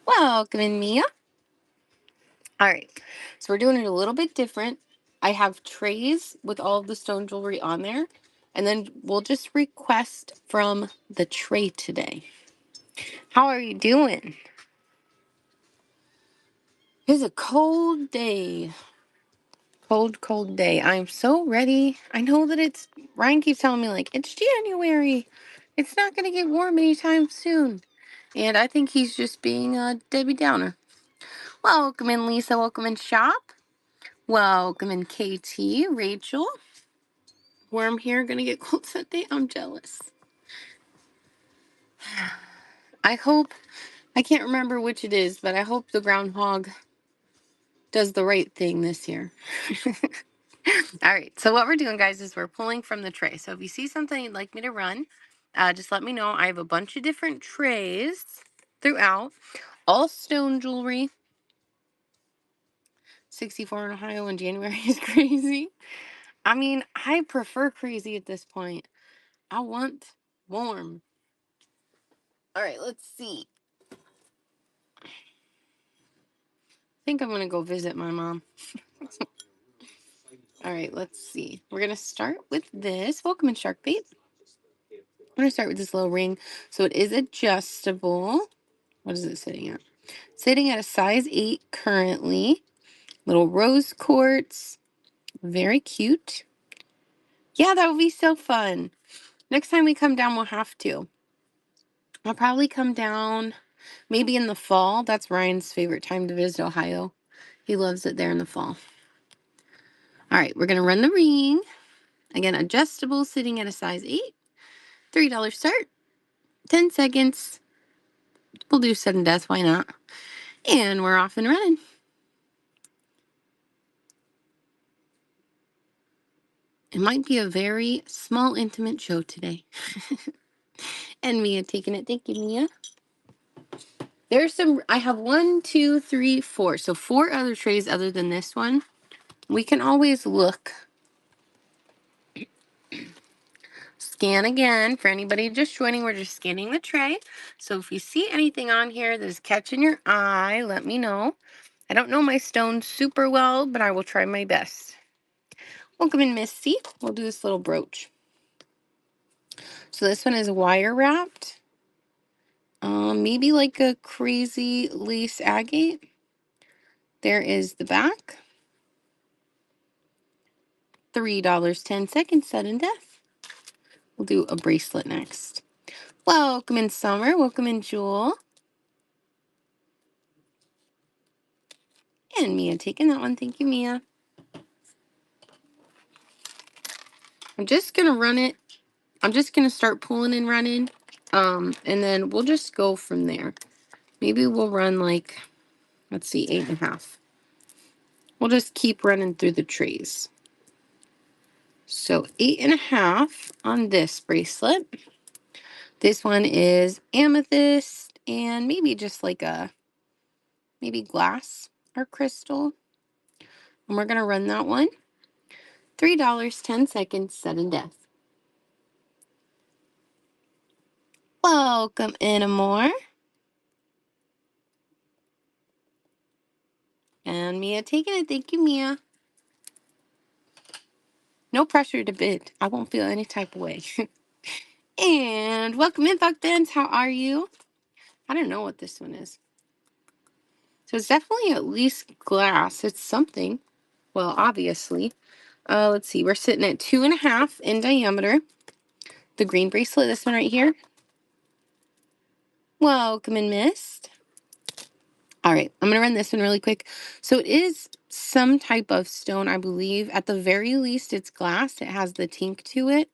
Welcome in, Mia. All right, so we're doing it a little bit different. I have trays with all of the stone jewelry on there, and then we'll just request from the tray today. How are you doing? It's a cold day. Cold, cold day. I'm so ready. I know that Ryan keeps telling me, like, it's January. It's not going to get warm anytime soon. And I think he's just being a Debbie Downer. Welcome in, Lisa. Welcome in, Shop. Welcome in, KT, Rachel. Warm here, gonna get cold Sunday. I'm jealous. I can't remember which it is, but I hope the groundhog does the right thing this year. All right, so what we're doing, guys, is we're pulling from the tray. So if you see something you'd like me to run, just let me know. I have a bunch of different trays throughout, all stone jewelry. 64 in Ohio in January is crazy. I mean, I prefer crazy at this point. I want warm. All right, let's see. I think I'm going to go visit my mom. All right, let's see. We're going to start with this. Welcome in, Sharkbait. I'm going to start with this little ring. So it is adjustable. What is it sitting at? Sitting at a size 8 currently. Little rose quartz. Very cute. Yeah, that would be so fun. Next time we come down, we'll have to. I'll probably come down maybe in the fall. That's Ryan's favorite time to visit Ohio. He loves it there in the fall. All right, we're going to run the ring. Again, adjustable, sitting at a size 8. $3 start. 10 seconds. We'll do sudden death. Why not? And we're off and running. It might be a very small, intimate show today. And Mia taking it. Thank you, Mia. I have 1, 2, 3, 4. So 4 other trays other than this one. We can always look. Scan again. For anybody just joining, we're just scanning the tray. So if you see anything on here that is catching your eye, let me know. I don't know my stones super well, but I will try my best. Welcome in, Missy. We'll do this little brooch. So this one is wire wrapped. Maybe like a crazy lace agate. There is the back. $3, 10 seconds, sudden death. We'll do a bracelet next. Welcome in, Summer. Welcome in, Jewel. And Mia taking that one. Thank you, Mia. I'm just going to run it. I'm just going to start pulling and running. And then we'll just go from there. Maybe we'll run like, let's see, 8.5. We'll just keep running through the trees. So 8.5 on this bracelet. This one is amethyst and maybe just like maybe glass or crystal. And we're going to run that one. $3, 10 seconds, sudden death. Welcome in, Amore. And Mia taking it. Thank you, Mia. No pressure to bid. I won't feel any type of way. And welcome in, Buck Dens. How are you? I don't know what this one is. So it's definitely at least glass. It's something. Well, obviously. Let's see. We're sitting at 2.5 in diameter. The green bracelet, this one right here. Welcome in, Mist. All right, I'm going to run this one really quick. So it is some type of stone, I believe. At the very least, it's glass. It has the tink to it.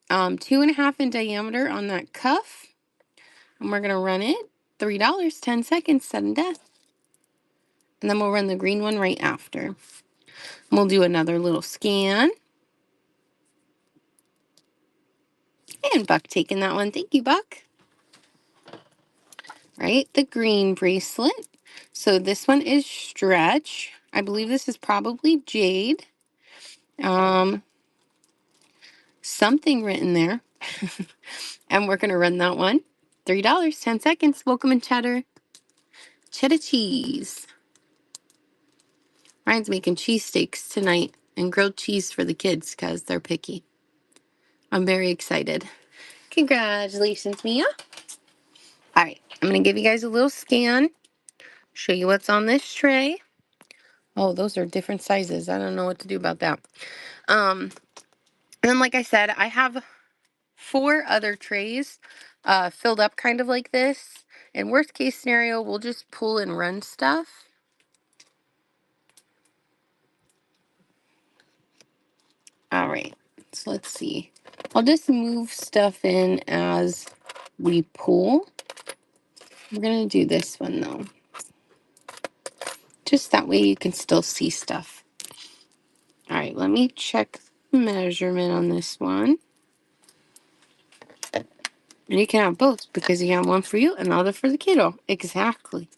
2.5 in diameter on that cuff. And we're going to run it. $3, 10 seconds, sudden death. And then we'll run the green one right after. We'll do another little scan. And Buck taking that one. Thank you, Buck. Right, the green bracelet. So this one is stretch. I believe this is probably jade. Something written there. And we're going to run that one. $3, 10 seconds. Welcome in, Cheddar. cheddar cheese. Ryan's making cheesesteaks tonight and grilled cheese for the kids because they're picky. I'm very excited. Congratulations, Mia. All right, I'm going to give you guys a little scan, show you what's on this tray. Oh, those are different sizes. I don't know what to do about that. And then, like I said, I have 4 other trays filled up kind of like this. In worst case scenario, we'll just pull and run stuff. All right, so let's see. I'll just move stuff in as we pull. We're going to do this one, though. Just that way you can still see stuff. All right, let me check measurement on this one. And you can have both because you have one for you and the other for the kiddo. Exactly.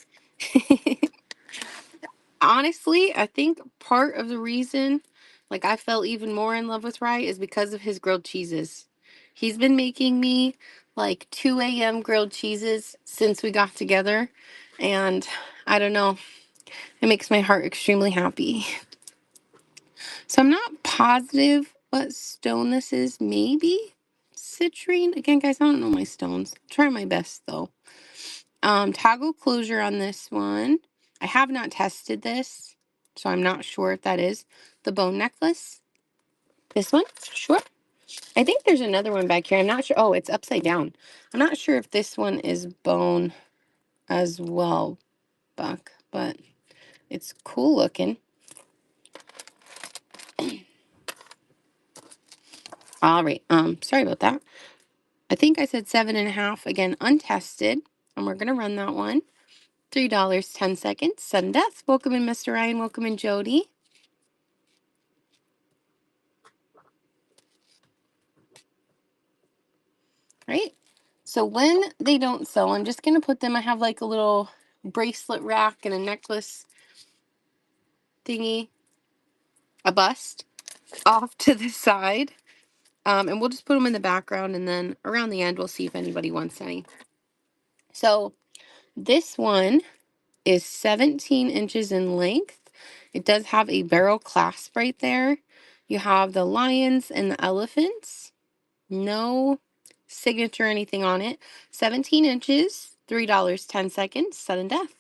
Honestly, I think part of the reason like I fell even more in love with Rye is because of his grilled cheeses. He's been making me like 2 a.m. grilled cheeses since we got together. And I don't know, it makes my heart extremely happy. So I'm not positive what stone this is. Maybe citrine. Again, guys, I don't know my stones. Try my best though. Toggle closure on this one. I have not tested this, so I'm not sure if that is the bone necklace. This one, sure. I think there's another one back here. I'm not sure. Oh, it's upside down. I'm not sure if this one is bone as well, Buck, but it's cool looking. All right. Sorry about that. I think I said 7.5. Again, untested, and we're gonna run that one. $3, 10 seconds. Sudden death. Welcome in, Mr. Ryan. Welcome in, Jody. Right? So when they don't sew, I'm just going to put them, I have like a little bracelet rack and a necklace thingy, a bust, off to the side. And we'll just put them in the background, and then around the end, we'll see if anybody wants any. So this one is 17 inches in length. It does have a barrel clasp right there. You have the lions and the elephants. No signature or anything on it. 17 inches, $3, 10 seconds, sudden death.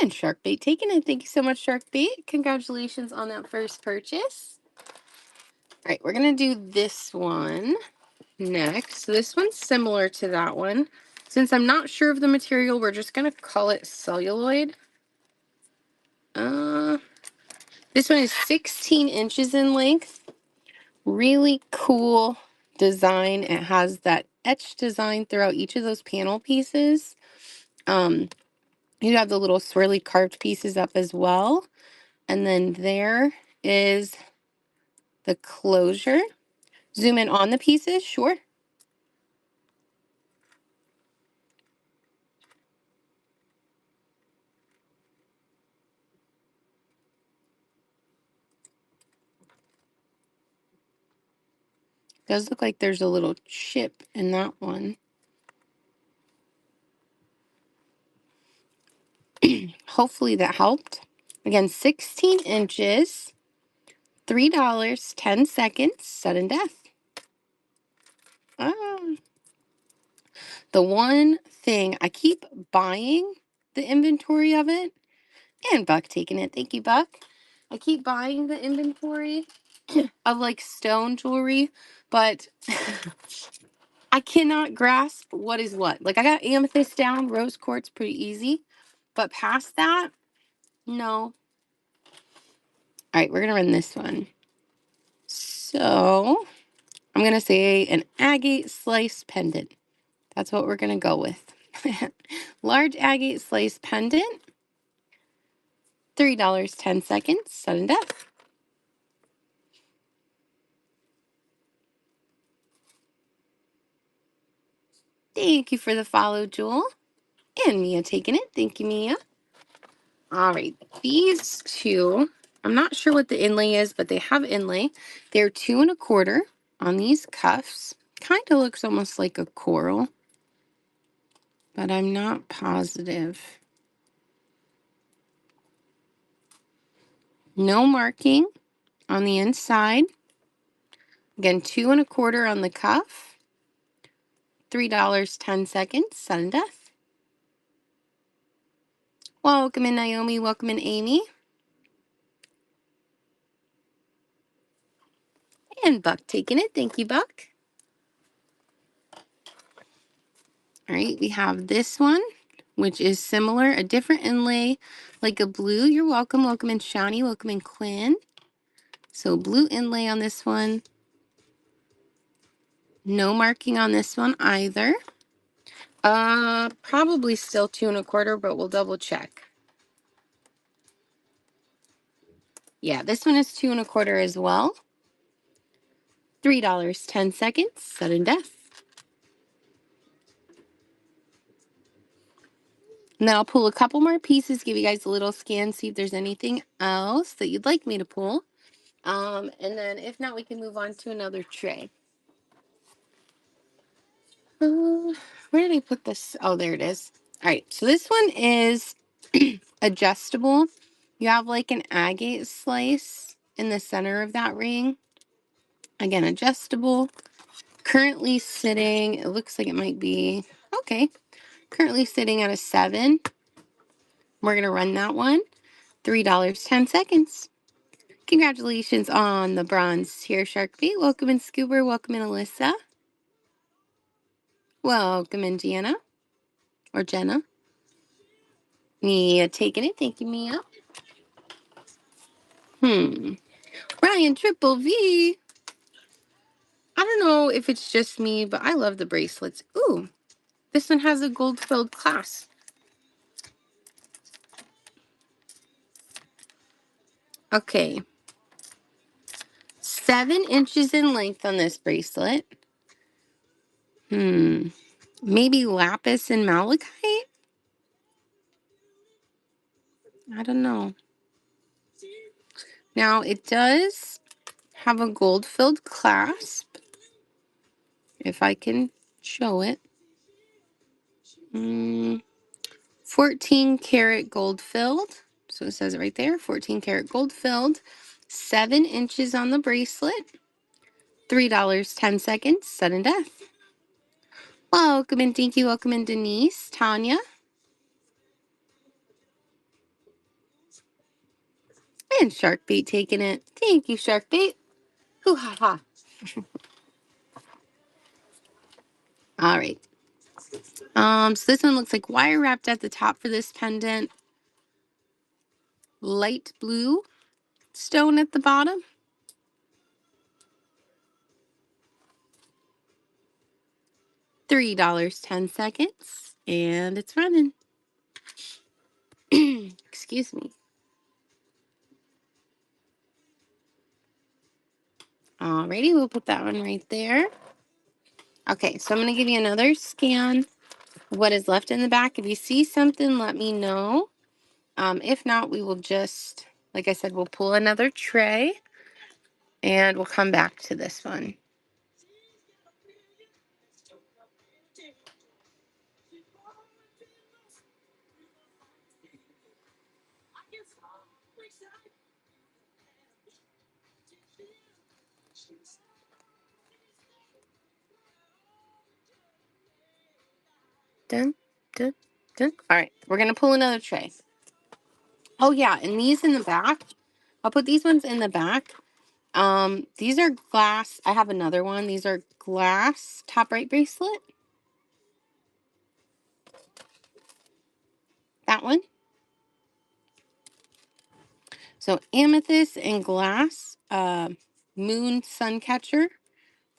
And Sharkbait taken. And thank you so much, Sharkbait. Congratulations on that first purchase. All right, we're going to do this one next. So this one's similar to that one. Since I'm not sure of the material, we're just going to call it celluloid. This one is 16 inches in length. Really cool design. It has that etched design throughout each of those panel pieces. You have the little swirly carved pieces up as well. And then there is the closure. Zoom in on the pieces, sure. Does look like there's a little chip in that one. Hopefully that helped. Again, 16 inches, $3, 10 seconds, sudden death. The one thing, I keep buying the inventory of it, and Buck taking it. Thank you, Buck. I keep buying the inventory of like stone jewelry, but I cannot grasp what is what. Like I got amethyst down, rose quartz pretty easy, but past that, no. All right, we're gonna run this one. So I'm gonna say an agate slice pendant. That's what we're gonna go with. Large agate slice pendant, $3, 10 seconds, sudden death. Thank you for the follow, Jewel. And Mia taking it. Thank you, Mia. All right, these two I'm not sure what the inlay is, but they have inlay. They're 2 1/4 on these cuffs. Kind of looks almost like a coral, but I'm not positive. No marking on the inside. Again, 2 1/4 on the cuff. $3.10, sudden death. Welcome in, Naomi. Welcome in, Amy. And Buck taking it. Thank you, Buck. All right, we have this one, which is similar, a different inlay, like a blue. You're welcome. Welcome in, Shawnee. Welcome in, Quinn. So blue inlay on this one. No marking on this one either. Probably still 2 1/4, but we'll double check. Yeah, this one is 2 1/4 as well. $3.10, sudden death. And then I'll pull a couple more pieces, give you guys a little scan, see if there's anything else that you'd like me to pull. And then if not, we can move on to another tray. Where did I put this? Oh, there it is. All right, so this one is adjustable. You have like an agate slice in the center of that ring. Again, adjustable. Currently sitting, it looks like it might be, okay. Currently sitting at a 7. We're going to run that one. $3.10. Congratulations on the bronze here, Sharkbait. Welcome in, Scuba. Welcome in, Alyssa. Welcome in, Gianna. Or Jenna. Mia taking it. Thank you, Mia. Ryan Triple V. I don't know if it's just me, but I love the bracelets. Ooh, this one has a gold-filled clasp. Okay. 7 inches in length on this bracelet. Maybe lapis and malachite? I don't know. Now, it does have a gold-filled clasp. If I can show it. 14 karat gold filled. So it says it right there. 14 karat gold filled. 7 inches on the bracelet. $3.10, sudden death. Welcome in, Dinky. Welcome in, Denise. Tanya. And Sharkbait taking it. Thank you, Sharkbait. Hoo ha ha. All right. So this one looks like wire wrapped at the top for this pendant. Light blue stone at the bottom. $3.10. And it's running. Excuse me. Alrighty, we'll put that one right there. Okay, so I'm going to give you another scan of what is left in the back. If you see something, let me know. If not, we will just, like I said, we'll pull another tray and we'll come back to this one. Dun, dun, dun. All right, we're going to pull another tray. Oh, yeah, and these in the back, I'll put these ones in the back. These are glass. I have another one. These are glass top right bracelet. That one. So amethyst and glass, moon sun catcher.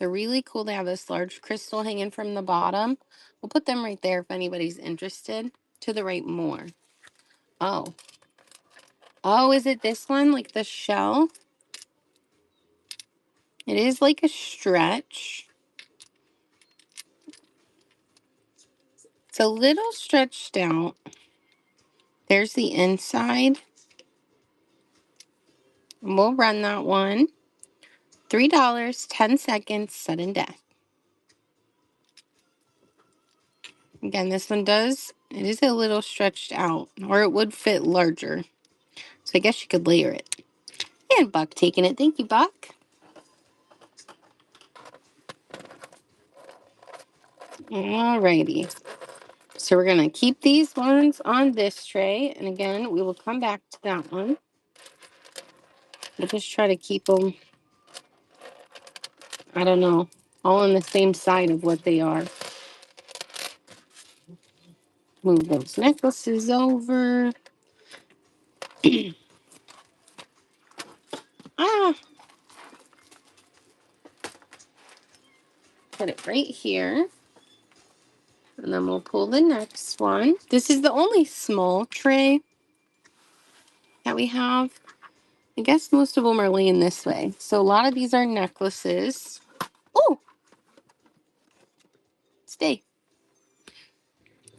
They're really cool. They have this large crystal hanging from the bottom. We'll put them right there if anybody's interested. To the right more. Oh. Oh, is it this one? Like the shell? It is like a stretch. It's a little stretched out. There's the inside. And we'll run that one. $3, 10 seconds, sudden death. Again, this one it is a little stretched out, or it would fit larger. So I guess you could layer it. And Buck taking it. Thank you, Buck. Alrighty. So we're going to keep these ones on this tray. And again, we will come back to that one. We'll just try to keep them, I don't know, all on the same side of what they are. Move those necklaces over. Ah, put it right here. And then we'll pull the next one. This is the only small tray that we have. I guess most of them are laying this way. So a lot of these are necklaces. Oh, stay.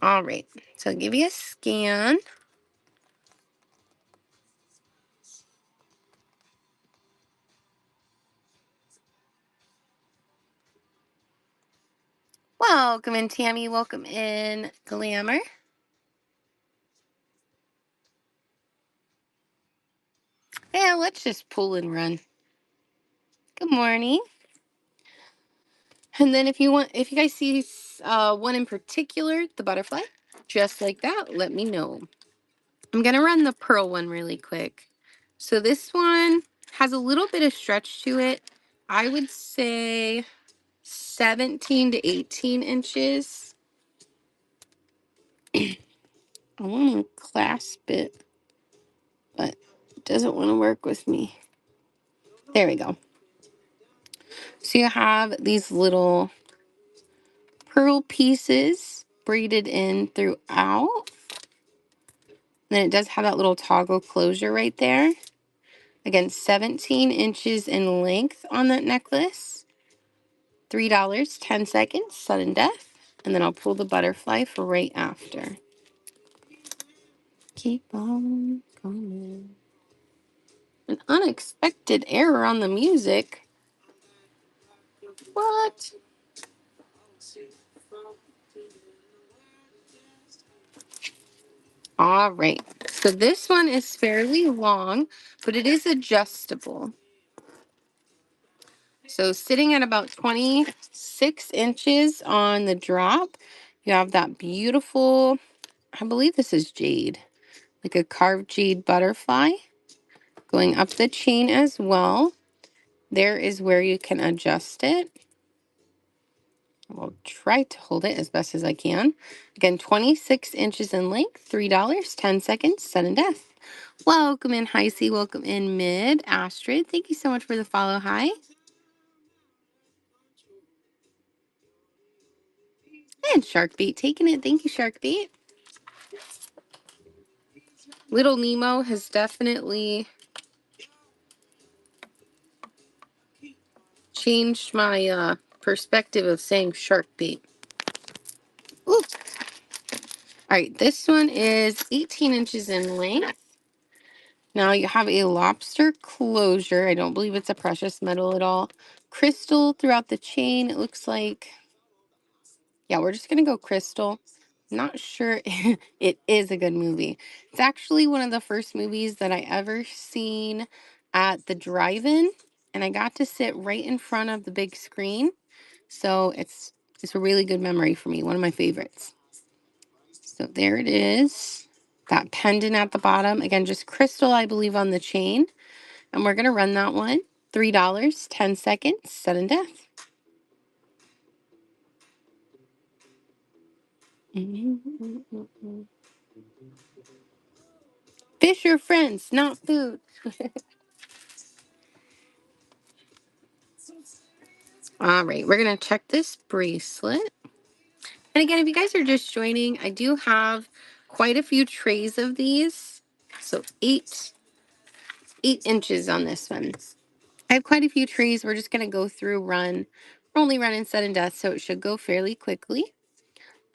All right. So I'll give you a scan. Welcome in, Tammy. Welcome in, Glamour. Yeah, let's just pull and run. Good morning. And then if you guys see one in particular, the butterfly, just like that, let me know. I'm going to run the pearl one really quick. So this one has a little bit of stretch to it. I would say 17 to 18 inches. I want to clasp it, but it doesn't want to work with me. There we go. So you have these little pearl pieces braided in throughout. Then it does have that little toggle closure right there. Again, 17 inches in length on that necklace. $3, 10 seconds, sudden death. And then I'll pull the butterfly for right after. Keep on going. An unexpected error on the music. What? All right. So this one is fairly long, but it is adjustable. So sitting at about 26 inches on the drop, you have that beautiful, I believe this is jade, like a carved jade butterfly going up the chain as well. There is where you can adjust it. I'll try to hold it as best as I can. Again, 26 inches in length, $3, 10 seconds, sudden death. Welcome in, Heisey. Welcome in, Mid. Astrid, thank you so much for the follow. Hi. And Sharkbait taking it. Thank you, Sharkbait. Little Nemo has definitely changed my perspective of saying Sharkbait. Ooh. All right, this one is 18 inches in length. Now you have a lobster closure. I don't believe it's a precious metal at all. Crystal throughout the chain. It looks like, yeah, we're just going to go crystal. Not sure it is a good movie. It's actually one of the first movies that I ever seen at the drive-in, and I got to sit right in front of the big screen. So it's a really good memory for me. One of my favorites. So there it is. That pendant at the bottom. Again, just crystal, I believe, on the chain. And we're going to run that one. $3, 10 seconds, sudden death. Fish are friends, not food. All right, we're going to check this bracelet. And again, if you guys are just joining, I do have quite a few trays of these. So 8 inches on this one. I have quite a few trays. We're just going to go through, run. We're only running sudden death, so it should go fairly quickly.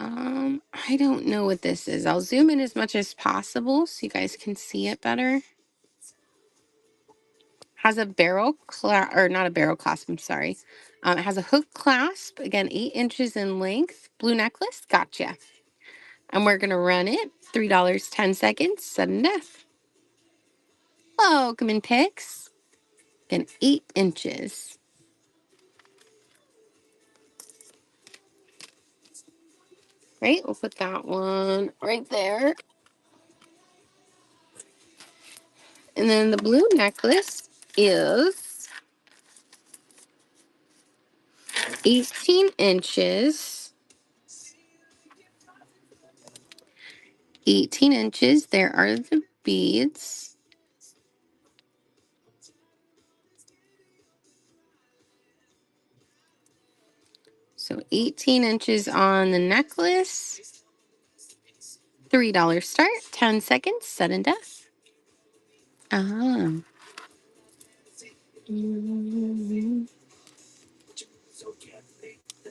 I don't know what this is. I'll zoom in as much as possible so you guys can see it better. Has a barrel clasp, or not a barrel clasp, I'm sorry. It has a hook clasp, again, 8 inches in length. Blue necklace, gotcha. And we're going to run it. $3, 10 seconds, sudden death. Welcome in picks. Again, 8 inches. Right, we'll put that one right there. And then the blue necklace is 18 inches. 18 inches. There are the beads. So 18 inches on the necklace. $3 start. 10 seconds. Sudden death. Ah.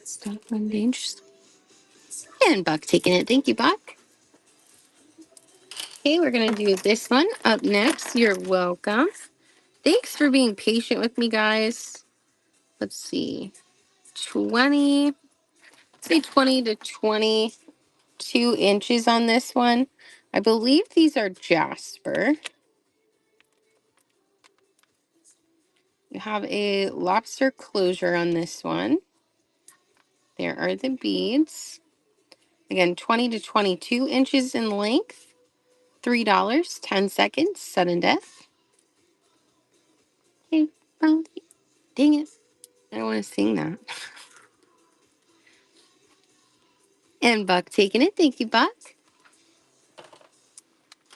Stop one dangerous. And Buck taking it. Thank you, Buck. Okay, we're going to do this one up next. You're welcome. Thanks for being patient with me, guys. Let's see. 20, say 20 to 22 inches on this one. I believe these are jasper. You have a lobster closure on this one. There are the beads. Again, 20 to 22 inches in length. $3, 10 seconds, sudden death. Hey, well, dang it. I don't want to sing that. And Buck taking it. Thank you, Buck.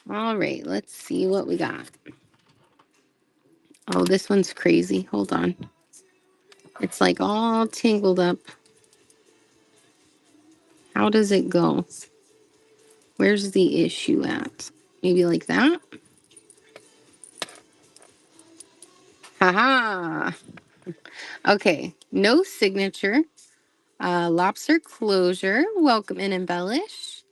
All right, let's see what we got. Oh, this one's crazy. Hold on. It's like all tangled up. How does it go? Where's the issue at? Maybe like that? Haha. Okay, no signature. Lobster closure. Welcome and embellish.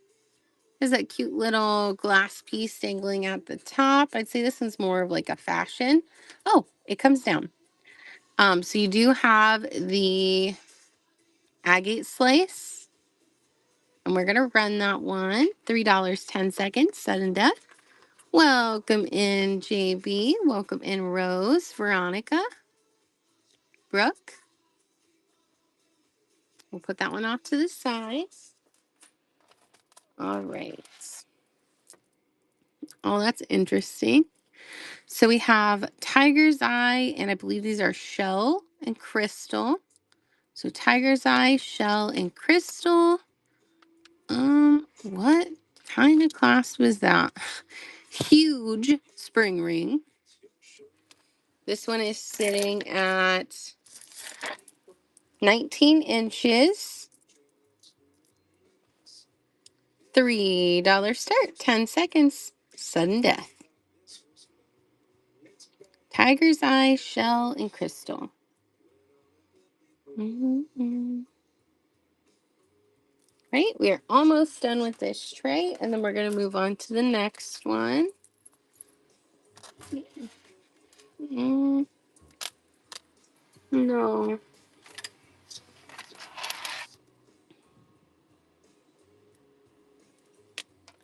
There's that cute little glass piece dangling at the top. I'd say this one's more of like a fashion. Oh, it comes down. So you do have the agate slice. And we're going to run that one. $3, 10 seconds, sudden death. Welcome in, JB. Welcome in, Rose, Veronica, Brooke. We'll put that one off to the side. All right. Oh, that's interesting. So we have tiger's eye, and I believe these are shell and crystal. So tiger's eye, shell, and crystal. What kind of clasp was that? Huge spring ring. This one is sitting at 19 inches. $3 start, 10 seconds, sudden death. Tiger's eye, shell, and crystal. Right, we are almost done with this tray, and then we're going to move on to the next one. No.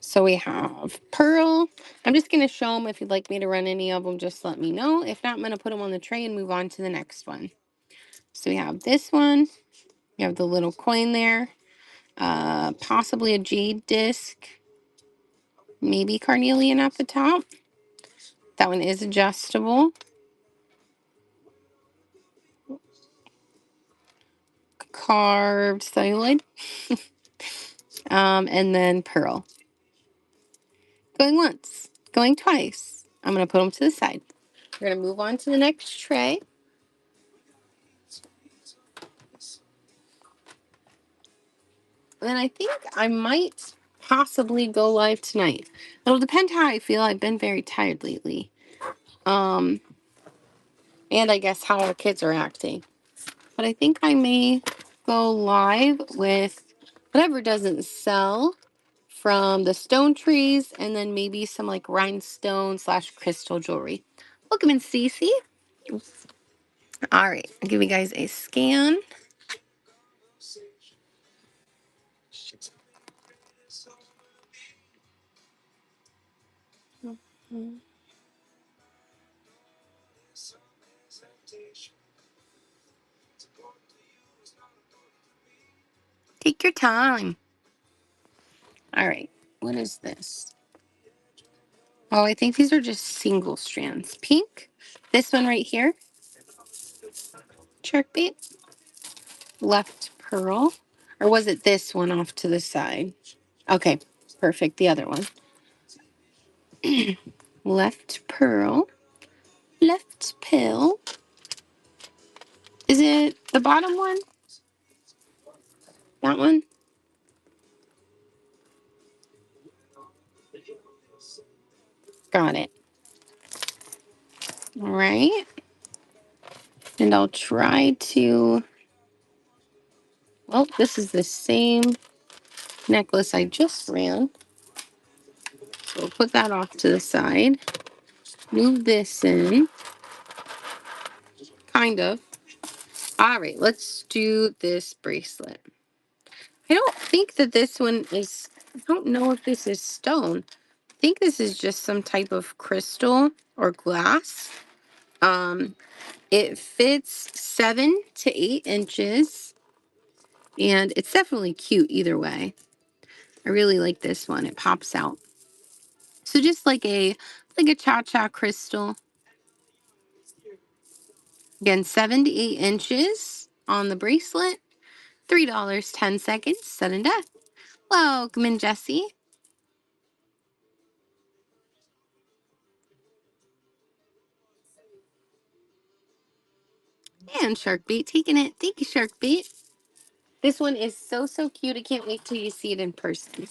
So we have pearl. I'm just going to show them. If you'd like me to run any of them, just let me know. If not, I'm going to put them on the tray and move on to the next one. So we have this one. You have the little coin there. Possibly a jade disc. Maybe carnelian at the top. That one is adjustable. Carved celluloid. And then pearl. Going once. Going twice. I'm going to put them to the side. We're going to move on to the next tray. And I think I might possibly go live tonight. It'll depend how I feel. I've been very tired lately. And I guess how our kids are acting. But I think I may go live with whatever doesn't sell from the stone trees, and then maybe some like rhinestone / crystal jewelry. Welcome in, Cece. All right, I'll give you guys a scan. Take your time. All right, what is this? Oh, I think these are just single strands. Pink. This one right here. Shark bait. Left pearl. Or was it this one off to the side? Okay, perfect. The other one. Left pearl. Left pill. Is it the bottom one? That one? Got it. All right. And I'll try to... Well, this is the same necklace I just ran. So we'll put that off to the side. Move this in. Kind of. All right, let's do this bracelet. I don't think that this one is... I don't know if this is stone. I think this is just some type of crystal or glass. It fits 7 to 8 inches. And it's definitely cute either way. I really like this one. It pops out. So just like a cha-cha crystal. Again, 7 to 8 inches on the bracelet. $3.10. Sudden death. Welcome in, Jesse. And Sharkbait taking it. Thank you, Sharkbait. This one is so, so cute. I can't wait till you see it in person.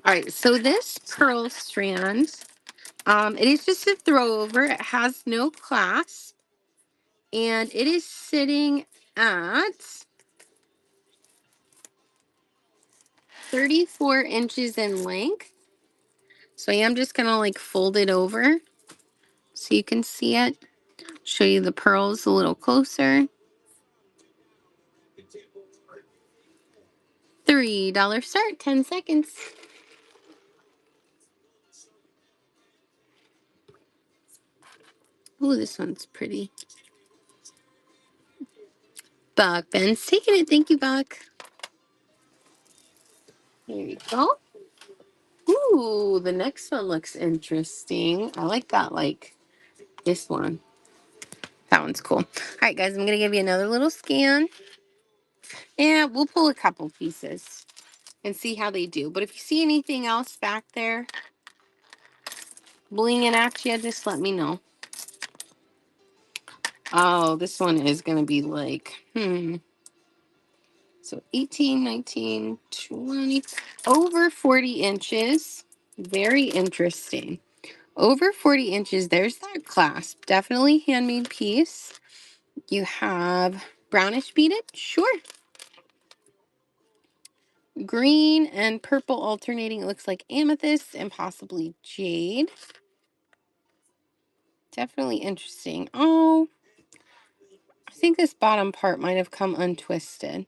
All right, so this pearl strand, it is just a throw over. It has no clasp. And it is sitting at 34 inches in length. So I am just going to like fold it over so you can see it. Show you the pearls a little closer. $3 start, 10 seconds. Oh, this one's pretty. Buck Ben's taking it. Thank you, Buck. There you go. Ooh, the next one looks interesting. I like that, like this one. That one's cool. All right, guys, I'm going to give you another little scan. And we'll pull a couple pieces and see how they do. But if you see anything else back there blinging at you, just let me know. Oh, this one is going to be like, So 18, 19, 20, over 40 inches. Very interesting. Over 40 inches, there's that clasp. Definitely handmade piece. You have brownish beaded, sure. Green and purple alternating. It looks like amethyst and possibly jade. Definitely interesting. Oh, I think this bottom part might have come untwisted.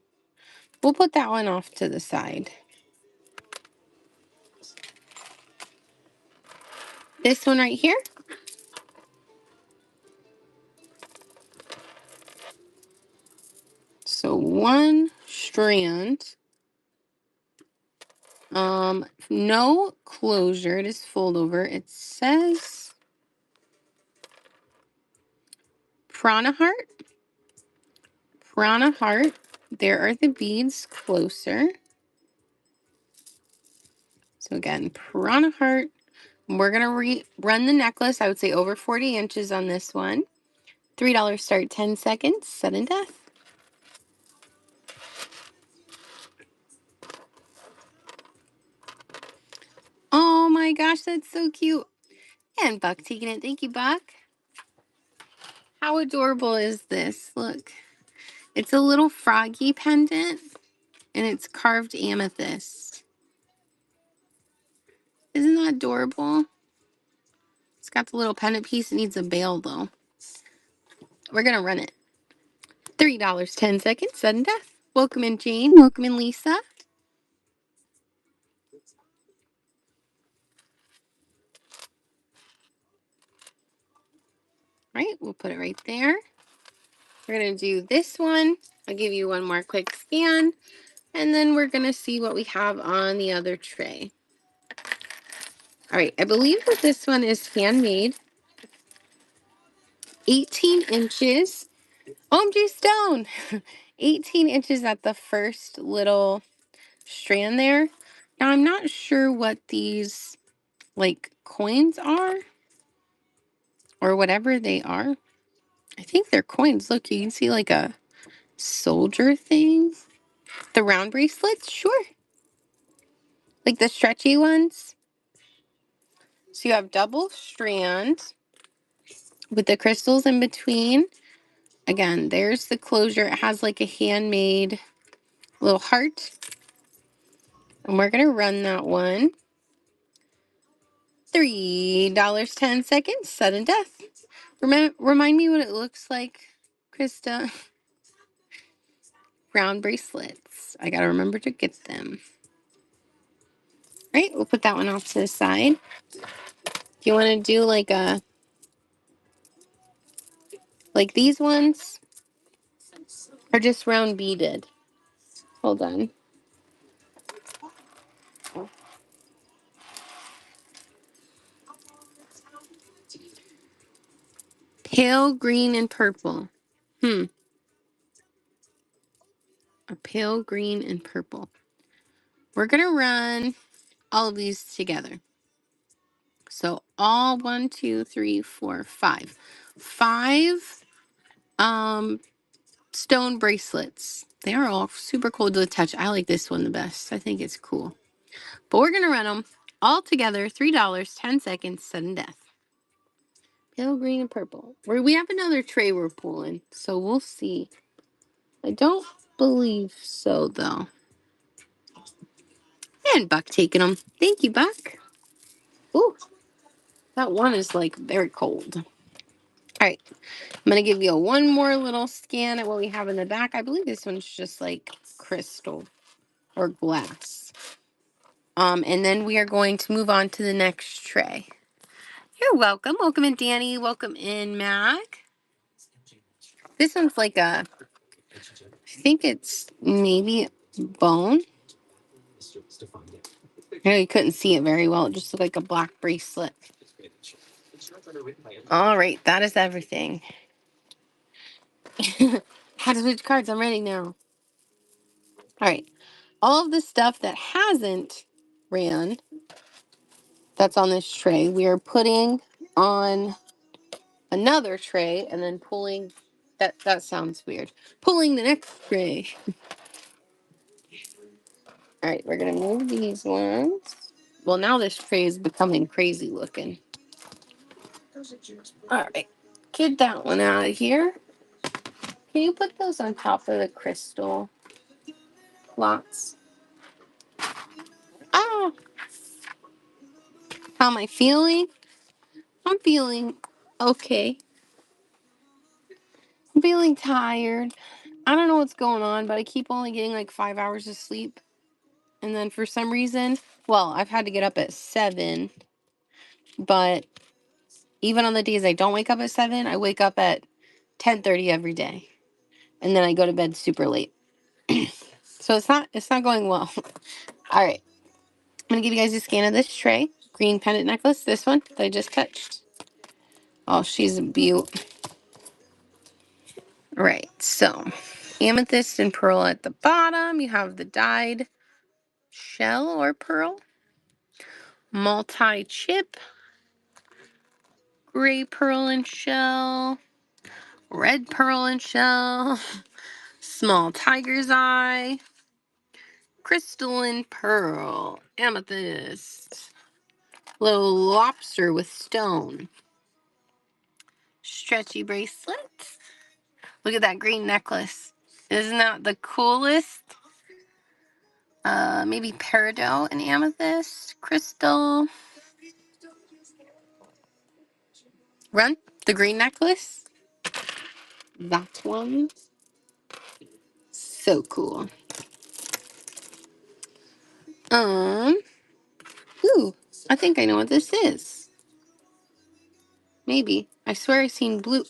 We'll put that one off to the side. This one right here. So one strand. No closure. It is fold over. It says Prana Heart. Prana Heart. There are the beads closer. So again, Prana Heart. We're going to run the necklace. I would say over 40 inches on this one. $3 start, 10 seconds. Sudden death. Oh my gosh, that's so cute. And Buck taking it. Thank you, Buck. How adorable is this? Look. It's a little froggy pendant. And it's carved amethyst. Isn't that adorable? It's got the little pendant piece. It needs a bail, though. We're going to run it. $3.10, sudden death. Welcome in, Jane. Welcome in, Lisa. All right, we'll put it right there. We're going to do this one. I'll give you one more quick scan, and then we're going to see what we have on the other tray. All right, I believe that this one is handmade. 18 inches. OMG Stone! 18 inches at the first little strand there. Now, I'm not sure what these, like, coins are, or whatever they are. I think they're coins. Look, you can see, like, a soldier thing. The round bracelets? Sure. Like the stretchy ones. So you have double strand with the crystals in between. Again, there's the closure. It has like a handmade little heart. And we're going to run that one. $3.10, sudden death. Remind me what it looks like, Krista. Round bracelets. I got to remember to get them. All right, we'll put that one off to the side. If you want to do like these ones are just round beaded. Hold on. Pale green and purple. A pale green and purple. We're going to run all of these together. So all 1, 2, 3, 4, 5. 5 stone bracelets. They are all super cool to the touch. I like this one the best. I think it's cool. But we're going to run them all together. $3.10, sudden death. Pale green and purple. We have another tray we're pulling, so we'll see. I don't believe so, though. And Buck taking them. Thank you, Buck. Ooh, that one is like very cold. All right, I'm going to give you one more little scan at what we have in the back. I believe this one's just like crystal or glass. And then we are going to move on to the next tray. You're welcome. Welcome in, Danny. Welcome in, Mac. This one's like I think it's maybe bone. I know you couldn't see it very well. It just looked like a black bracelet. All right, that is everything. How to switch cards? I'm ready now. All right. All of the stuff that hasn't ran, that's on this tray, we are putting on another tray and then pulling. That sounds weird. Pulling the next tray. All right, we're going to move these ones. Well, now this tray is becoming crazy looking. All right. Get that one out of here. Can you put those on top of the crystal lots? Ah, how am I feeling? I'm feeling okay. I'm feeling tired. I don't know what's going on, but I keep only getting like 5 hours of sleep. And then for some reason, well, I've had to get up at 7. But even on the days I don't wake up at 7, I wake up at 10:30 every day. And then I go to bed super late. So it's not going well. All right. I'm going to give you guys a scan of this tray. Green pendant necklace, this one that I just touched. Oh, she's a beaut. All right, so amethyst and pearl at the bottom. You have the dyed shell or pearl. Multi-chip. Gray pearl and shell. Red pearl and shell. Small tiger's eye. Crystalline pearl. Amethyst. Little lobster with stone. Stretchy bracelet. Look at that green necklace. Isn't that the coolest? Maybe peridot and amethyst. Crystal. Run. The green necklace. that one. So cool. Ooh, I think I know what this is. Maybe. I swear I seen blue.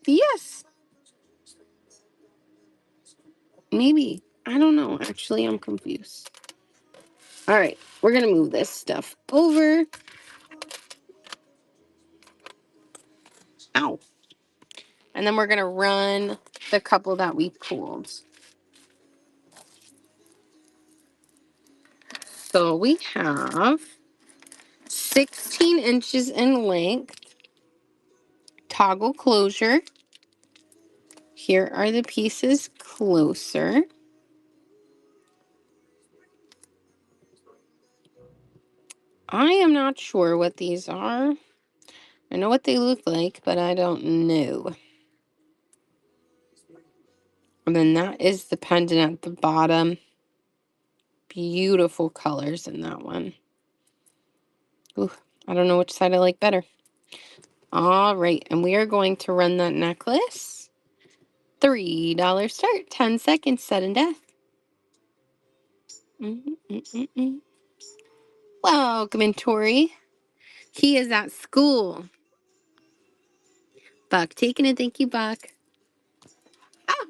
Yes. Maybe. I don't know. Actually, I'm confused. All right. We're going to move this stuff over. Ow. And then we're going to run the couple that we pulled. So we have 16 inches in length. Toggle closure. Here are the pieces closer. I am not sure what these are. I know what they look like, but I don't know. And then that is the pendant at the bottom. Beautiful colors in that one. Ooh, I don't know which side I like better. All right, and we are going to run that necklace. $3 start, 10 seconds, sudden death. Welcome in, Tori. He is at school. Buck taking it, thank you, Buck. Ah,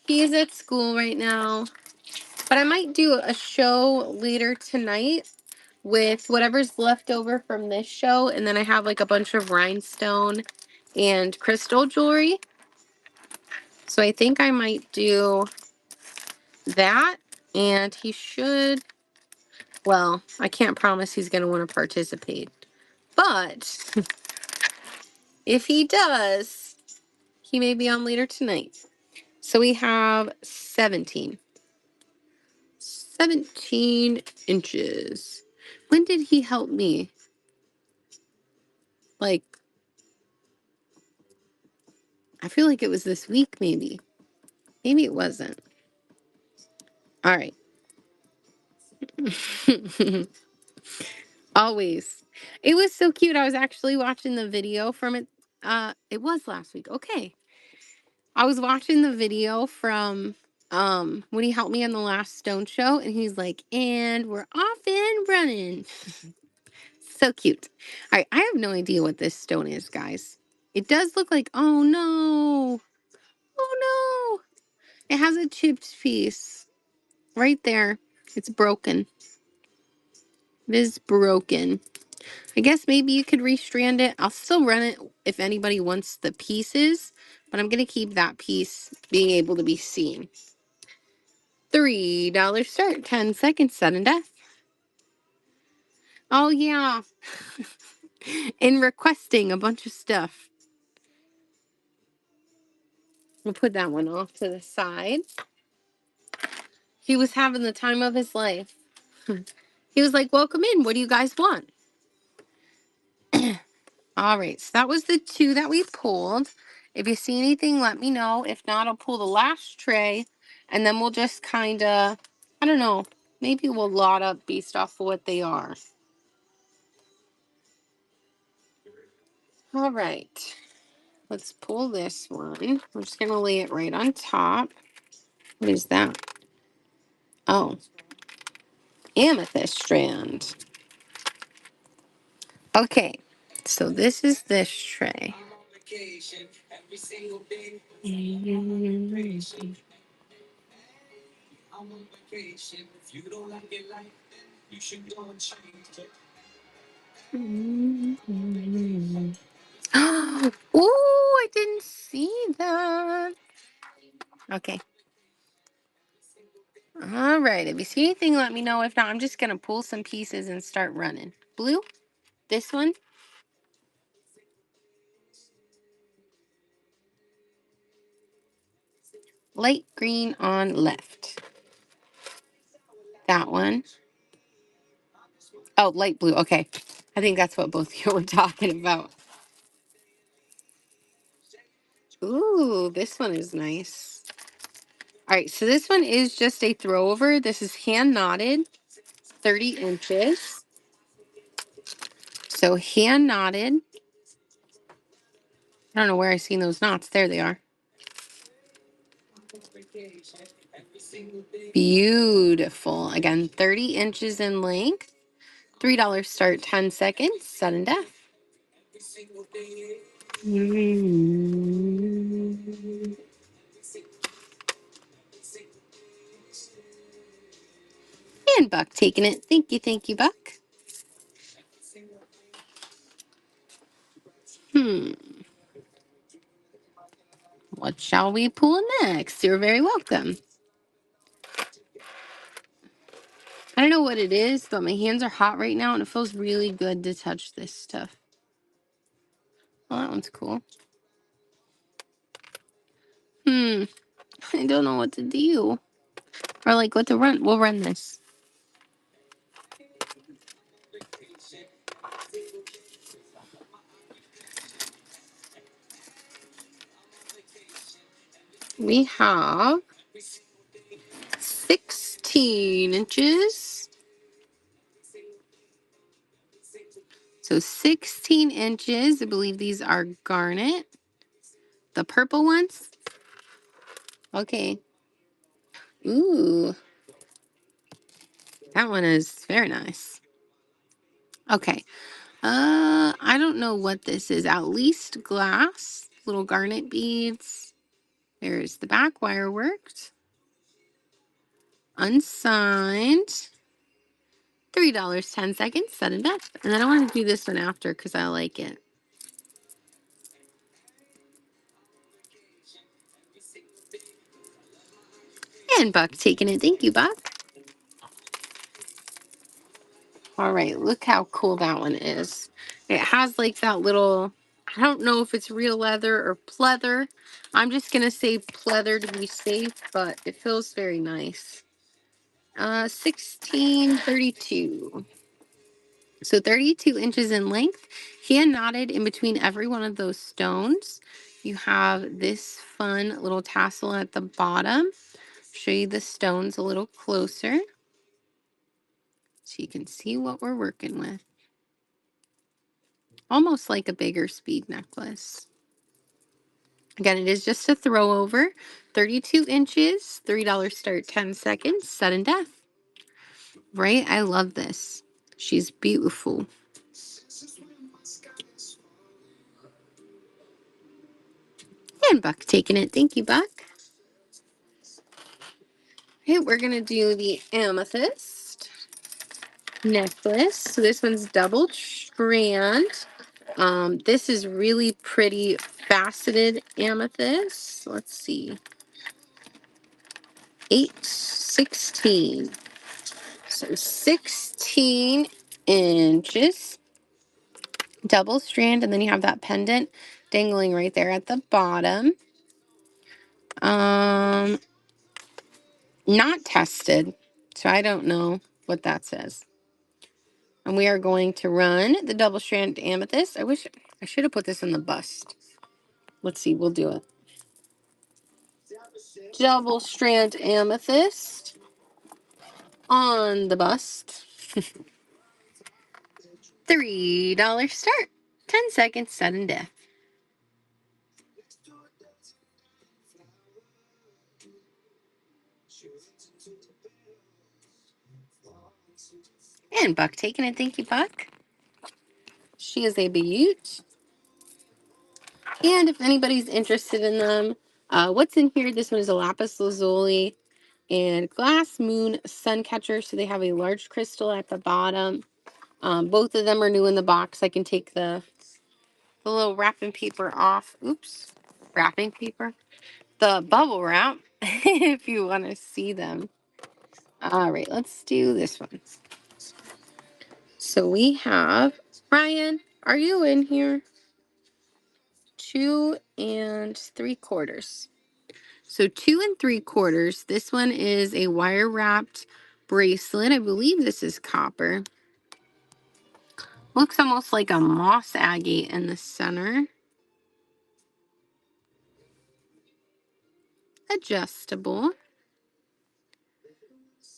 he is at school right now. But I might do a show later tonight with whatever's left over from this show. And then I have like a bunch of rhinestone and crystal jewelry. So I think I might do that. And he should, well, I can't promise he's going to want to participate. But if he does, he may be on later tonight. So we have 17 inches. When did he help me? Like, I feel like it was this week, maybe. Maybe it wasn't. All right. Always. It was so cute. I was actually watching the video from it. It was last week. Okay. I was watching the video from when he helped me on the last stone show, and he's like, and we're off and running. So cute. All right, I have no idea what this stone is, guys. It does look like, oh no. Oh no. It has a chipped piece right there. It's broken. It is broken. I guess maybe you could restrand it. I'll still run it if anybody wants the pieces, but I'm going to keep that piece being able to be seen. $3 start, 10 seconds, sudden death. Oh, yeah. In requesting a bunch of stuff. We'll put that one off to the side. He was having the time of his life. He was like, welcome in. What do you guys want? All right, so that was the two that we pulled. If you see anything, let me know. If not, I'll pull the last tray, and then we'll just kind of, I don't know, maybe we'll lot up based off of what they are. All right, let's pull this one. We're just going to lay it right on top. What is that? Oh, amethyst strand. Okay, so this is this tray. Oh, I didn't see that. Okay. All right. If you see anything, let me know. If not, I'm just going to pull some pieces and start running. Blue? This one? Light green on left. That one. Oh, light blue. Okay. I think that's what both of you were talking about. Ooh, this one is nice. All right, so this one is just a throw over. This is hand knotted, 30 inches. So hand knotted. I don't know where I seen those knots. There they are. Beautiful. Again, 30 inches in length. $3 start, 10 seconds, sudden death. And Buck taking it. Thank you, Buck. What shall we pull next? You're very welcome. I don't know what it is, but my hands are hot right now, and it feels really good to touch this stuff. Oh, that one's cool. I don't know what to do. Or like what to run. We'll run this. We have 16 inches. So 16 inches. I believe these are garnet. The purple ones. Okay. Ooh. That one is very nice. Okay. I don't know what this is. At least glass. Little garnet beads. There's the back wire worked. Unsigned. $3, 10 seconds, sudden death. And then I want to do this one after because I like it. And Buck taking it. Thank you, Buck. All right, look how cool that one is. It has like that little, I don't know if it's real leather or pleather. I'm just going to say pleather to be safe, but it feels very nice. 1632. So 32 inches in length, hand knotted in between every one of those stones. You have this fun little tassel at the bottom. Show you the stones a little closer so you can see what we're working with. Almost like a bigger speed necklace. Again, it is just a throw over. 32 inches, $3 start, 10 seconds, sudden death. Right? I love this. She's beautiful. And Buck taking it. Thank you, Buck. Okay, we're going to do the amethyst necklace. So this one's double strand. This is really pretty faceted amethyst. Let's see. 816. So 16 inches. Double strand, and then you have that pendant dangling right there at the bottom. Not tested, so I don't know what that says. And we are going to run the double strand amethyst. I wish I should have put this in the bust. Let's see, we'll do it. Double strand amethyst on the bust. $3 start. 10 seconds, sudden death. And Buck taking it. Thank you, Buck. She is a beaut. And if anybody's interested in them, what's in here? This one is a lapis lazuli and glass moon sun catcher. So they have a large crystal at the bottom. Both of them are new in the box. I can take the little wrapping paper off. Oops, wrapping paper. The bubble wrap if you want to see them. All right, let's do this one. So we have, Ryan, are you in here? 2 3/4. So 2 3/4. This one is a wire wrapped bracelet. I believe this is copper. Looks almost like a moss agate in the center. Adjustable.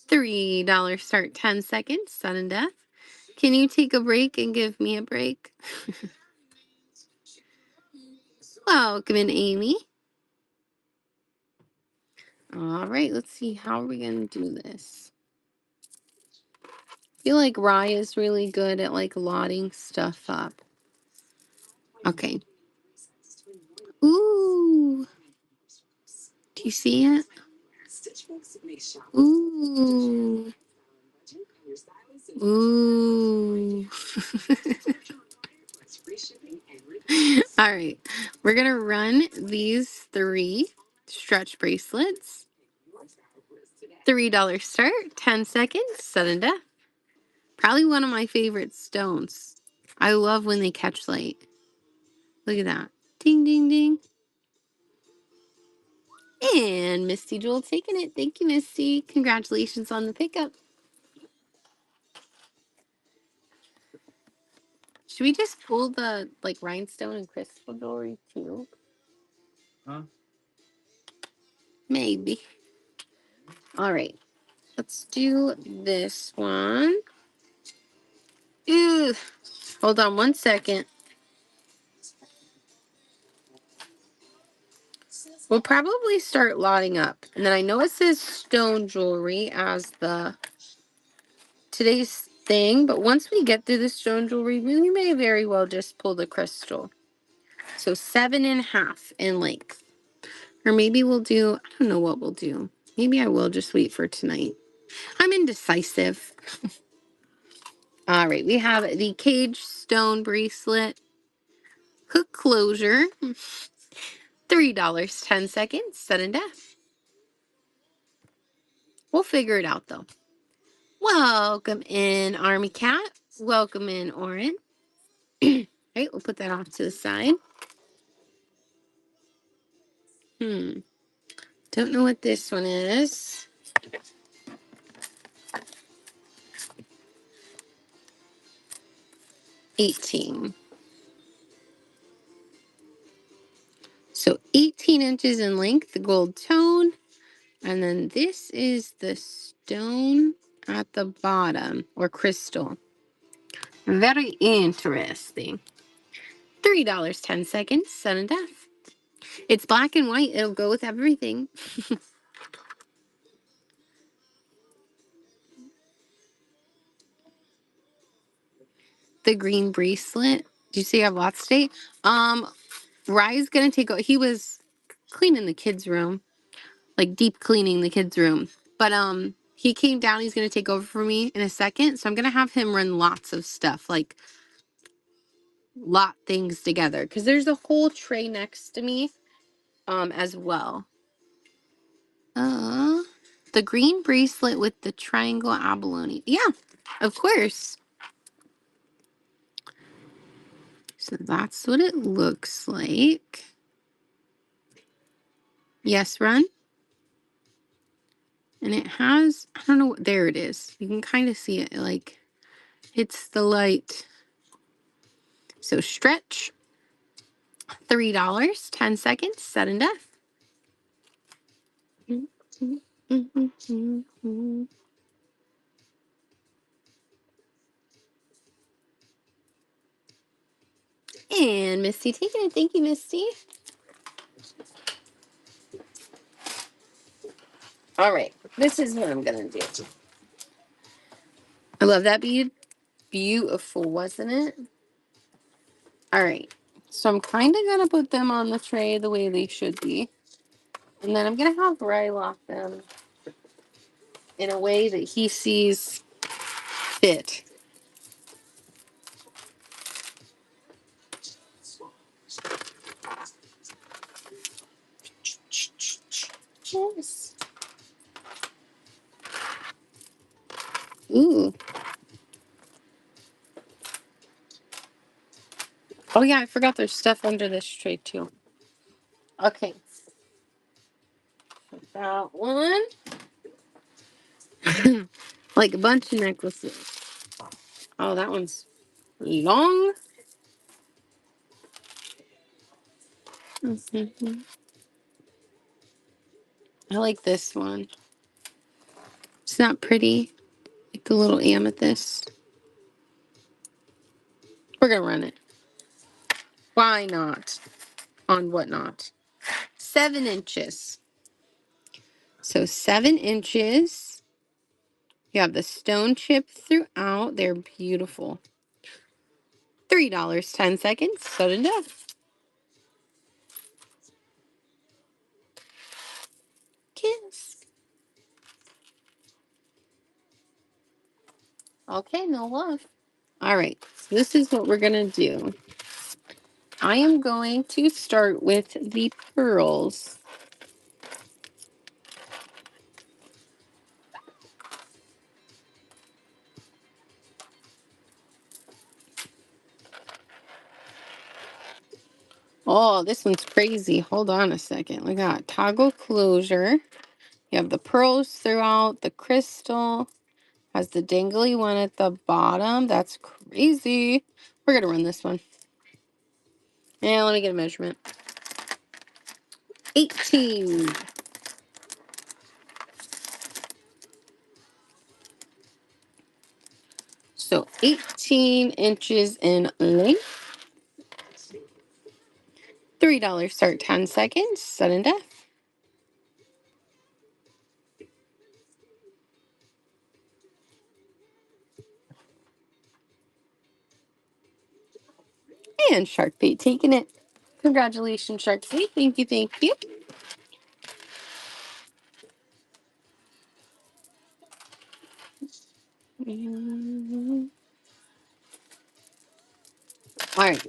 $3 start, 10 seconds, sudden death. Can you take a break and give me a break? Welcome in, Amy. All right, let's see. How are we going to do this? I feel like Rye is really good at like lotting stuff up. Okay. Ooh. Do you see it? Ooh. Ooh. All right. We're going to run these 3 stretch bracelets. $3 start, 10 seconds, sudden death. Probably one of my favorite stones. I love when they catch light. Look at that. Ding, ding, ding. And Misty Jewel taking it. Thank you, Misty. Congratulations on the pickup. Should we just pull the like rhinestone and crystal jewelry too? Huh? Maybe. All right. Let's do this one. Ew. Hold on 1 second. We'll probably start lotting up. And then I know it says stone jewelry as the today's thing, but once we get through the stone jewelry, we may very well just pull the crystal. So 7.5 in length. Or maybe we'll do, I don't know what we'll do. Maybe I will just wait for tonight. I'm indecisive. All right, we have the cage stone bracelet. Hook closure. $3, 10 seconds, sudden death. We'll figure it out though. Welcome in, Army Cat. Welcome in, Oren. All right, we'll put that off to the side. Don't know what this one is. $18. So 18 inches in length, the gold tone. And then this is the stone at the bottom, or crystal. Very interesting. $3, 10 seconds, sudden death. It's black and white. It'll go with everything. The green bracelet. Do you see I have lots today? Rye's gonna take. He was cleaning the kids' room, like deep cleaning the kids' room. But he came down. He's gonna take over for me in a second. So I'm gonna have him run lots of stuff, like lot things together. Because there's a whole tray next to me, as well. The green bracelet with the triangle abalone. Yeah, of course. So that's what it looks like. Yes, run. And it has, I don't know, there it is. You can kind of see it, like, hits the light. So stretch. $3, 10 seconds, sudden death. And Misty taking it. Thank you, Misty. All right, this is what I'm gonna do. I love that bead. Beautiful, wasn't it? All right, so I'm kind of gonna put them on the tray the way they should be. And then I'm gonna have Ray lock them in a way that he sees fit. Yes. Ooh. Oh yeah, I forgot there's stuff under this tray too. Okay. That one. Like a bunch of necklaces. Oh, that one's long. I like this one. It's not pretty. Like the little amethyst. We're gonna run it. Why not? On whatnot. 7 inches. So 7 inches. You have the stone chip throughout. They're beautiful. $3.10. Sudden death. Kiss. Okay, no love. All right, so this is what we're going to do. I am going to start with the pearls. Oh, this one's crazy. Hold on a second. We got toggle closure. You have the pearls throughout, the crystal. Has the dangly one at the bottom. That's crazy. We're going to run this one. And let me get a measurement. 18. So 18 inches in length. $3 start 10 seconds. Sudden death. And Shark Bait taking it. Congratulations, Shark Bait. Thank you, thank you. All right.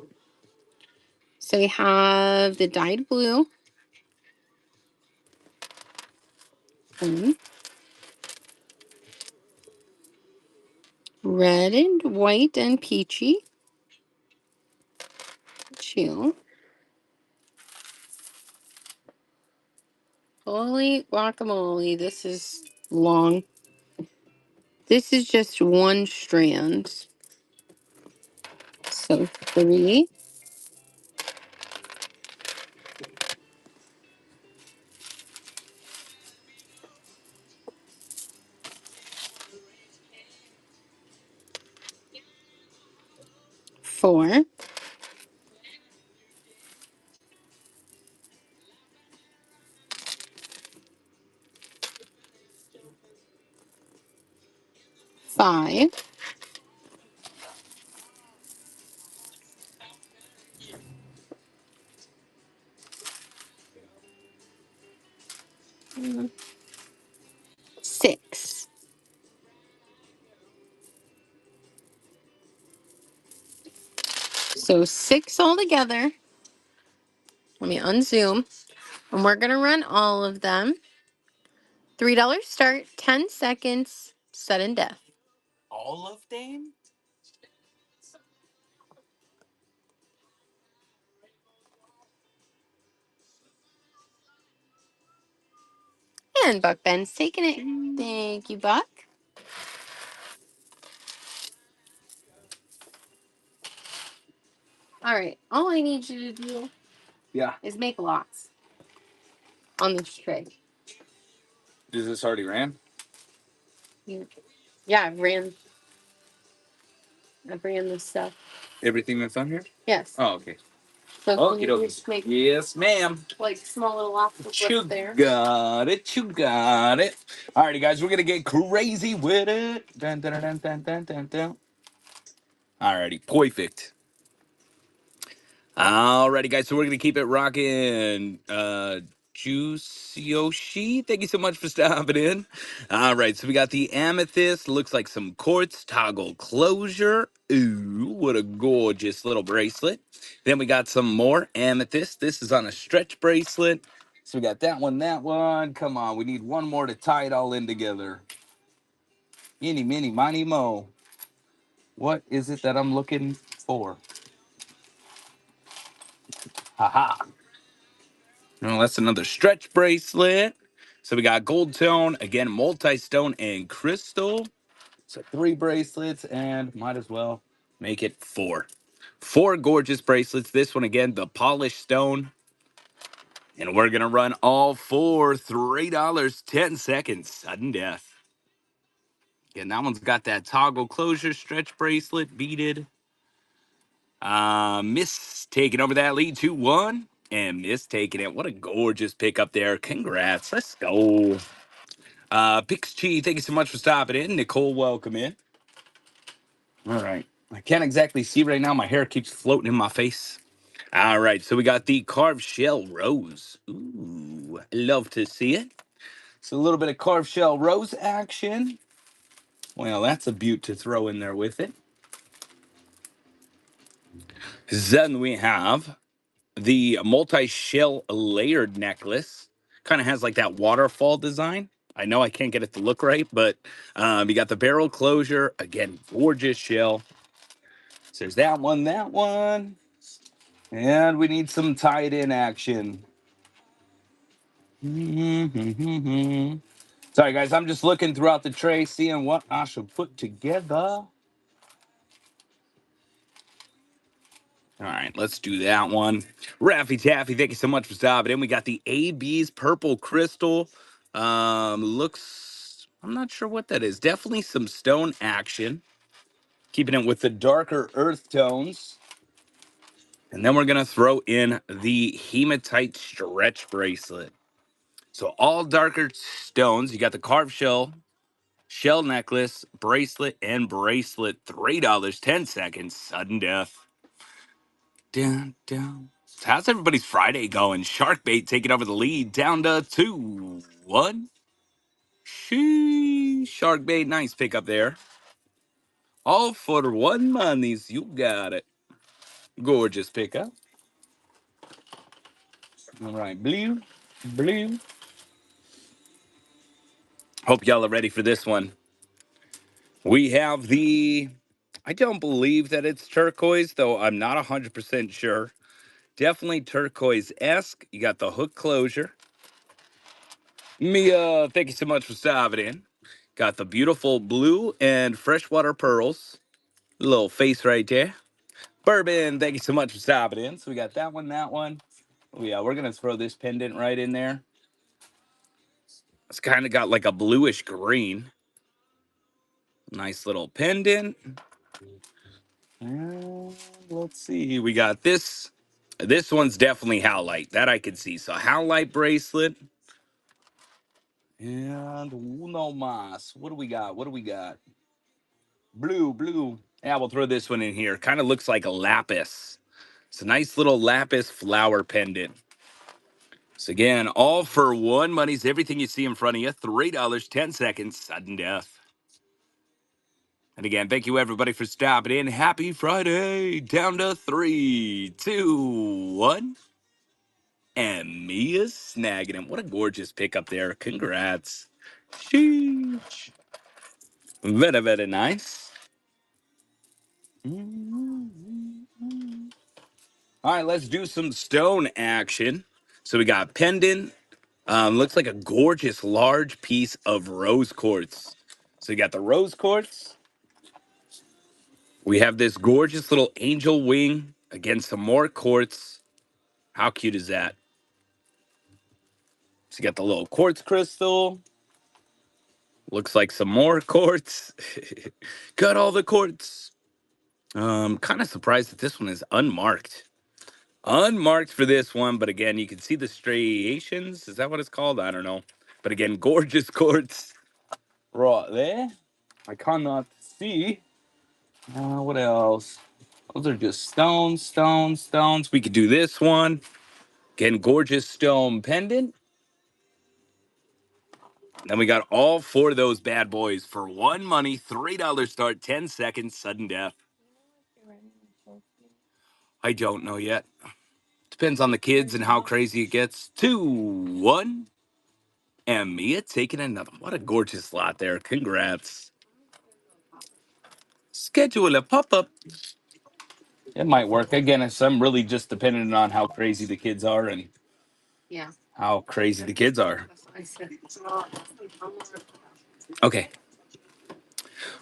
So we have the dyed blue. Red and white and peachy. 2. Holy guacamole. This is long. This is just one strand. So 3. 4. 5. 6. So 6 all together. Let me unzoom. And we're going to run all of them. $3 start, 10 seconds, sudden death. All of them? And Buck Ben's taking it. Thank you, Buck. All right. All I need you to do is make lots on this tray. Is this already ran? Yeah, I've ran this stuff. Everything that's on here? Yes. Oh, okay. So can you just make Yes, ma'am. like small little lots You there? got it. You got it. Alrighty, guys, we're gonna get crazy with it. Dun, dun, dun, dun, dun, dun, dun. Alrighty, perfect. Alrighty, guys, so we're gonna keep it rocking. Juicy Yoshi, thank you so much for stopping in. All right, so we got the amethyst. Looks like some quartz toggle closure. Ooh, what a gorgeous little bracelet. Then we got some more amethyst. This is on a stretch bracelet. So we got that one, that one. Come on, we need one more to tie it all in together. Eeny, miny, miny, mo. What is it that I'm looking for? Haha. No, that's another stretch bracelet. So we got gold tone, again, multi-stone and crystal. So 3 bracelets and might as well make it 4. 4 gorgeous bracelets. This one again, the polished stone. And we're gonna run all 4, $3, 10 seconds, sudden death. Again, that one's got that toggle closure stretch bracelet beaded. Miss taking over that lead 2-1. And Miss taking it. What a gorgeous pick up there. Congrats. Let's go. Pix Chi, thank you so much for stopping in. Nicole, welcome in. All right. I can't exactly see right now. My hair keeps floating in my face. All right. So we got the carved shell rose. Ooh, love to see it. So a little bit of carved shell rose action. Well, that's a beaut to throw in there with it. Then we have the multi-shell layered necklace. Kind of has like that waterfall design. I know I can't get it to look right, but you got the barrel closure. Again, gorgeous shell. So there's that one, that one. And we need some tied in action. Sorry, guys, I'm just looking throughout the tray, seeing what I should put together. All right, let's do that one. Raffy Taffy, thank you so much for stopping in. We got the AB's Purple Crystal. Looks, I'm not sure what that is. Definitely some stone action. Keeping it with the darker earth tones. And then we're going to throw in the Hematite Stretch Bracelet. So all darker stones. You got the carved shell necklace, bracelet, and bracelet. $3, 10 seconds, sudden death. Dun, dun. So how's everybody's Friday going? Sharkbait taking over the lead, down to 2-1. Sheesh. Sharkbait, nice pick up there. All for one monies, you got it. Gorgeous pickup. All right, blue, blue. Hope y'all are ready for this one. We have the, I don't believe that it's turquoise, though I'm not 100% sure. Definitely turquoise-esque. You got the hook closure. Mia, thank you so much for stopping in. Got the beautiful blue and freshwater pearls. Little face right there. Bourbon, thank you so much for stopping in. So we got that one, that one. Oh yeah, we're gonna throw this pendant right in there. It's kind of got like a bluish green. Nice little pendant. And let's see, we got this. This one's definitely Howlite. That I can see. So Howlite bracelet. And uno más. What do we got? What do we got? Blue, blue. Yeah, we'll throw this one in here. Kind of looks like a lapis. It's a nice little lapis flower pendant. So again, all for one money's everything you see in front of you. $3, 10 seconds, sudden death. And again, thank you everybody for stopping in. Happy Friday. Down to 3, 2, 1. And Mia's snagging him. What a gorgeous pickup there. Congrats. Sheesh. Very, very nice. All right, let's do some stone action. So we got pendant. Looks like a gorgeous large piece of rose quartz. So you got the rose quartz. We have this gorgeous little angel wing. Again, some more quartz. How cute is that? So you got the little quartz crystal. Looks like some more quartz. Got all the quartz. Kind of surprised that this one is unmarked. Unmarked for this one, but again, you can see the striations. Is that what it's called? I don't know. But again, gorgeous quartz right there. I cannot see. What else? Those are just stones, stones, stones. We could do this one. Again, gorgeous stone pendant. Then we got all four of those bad boys for one money, $3 start, 10 seconds, sudden death. I don't know yet. Depends on the kids and how crazy it gets. 2, 1. And Mia taking another. What a gorgeous lot there. Congrats. Schedule a pop-up. It might work. Again, it's I'm really just dependent on how crazy the kids are and how crazy the kids are. Okay.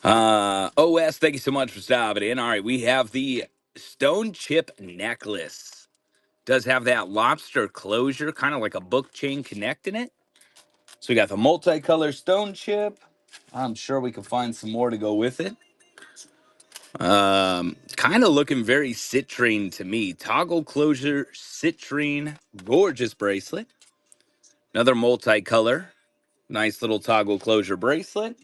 OS, thank you so much for stopping in. All right, we have the stone chip necklace. Does have that lobster closure, kind of like a book chain connecting it. So we got the multicolor stone chip. I'm sure we can find some more to go with it. Kind of looking very citrine to me. Toggle closure, citrine, gorgeous bracelet. Another multicolor. Nice little toggle closure bracelet.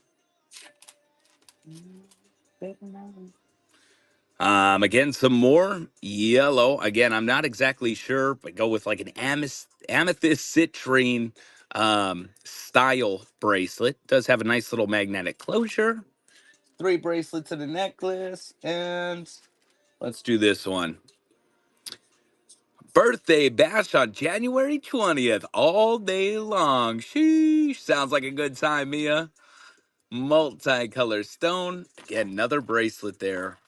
Again, some more yellow. Again, I'm not exactly sure, but go with like an amethyst citrine style bracelet. Does have a nice little magnetic closure. 3 bracelets in a necklace, and let's do this one. Birthday bash on January 20th, all day long. Sheesh, sounds like a good time, Mia. Multicolor stone. Again, another bracelet there.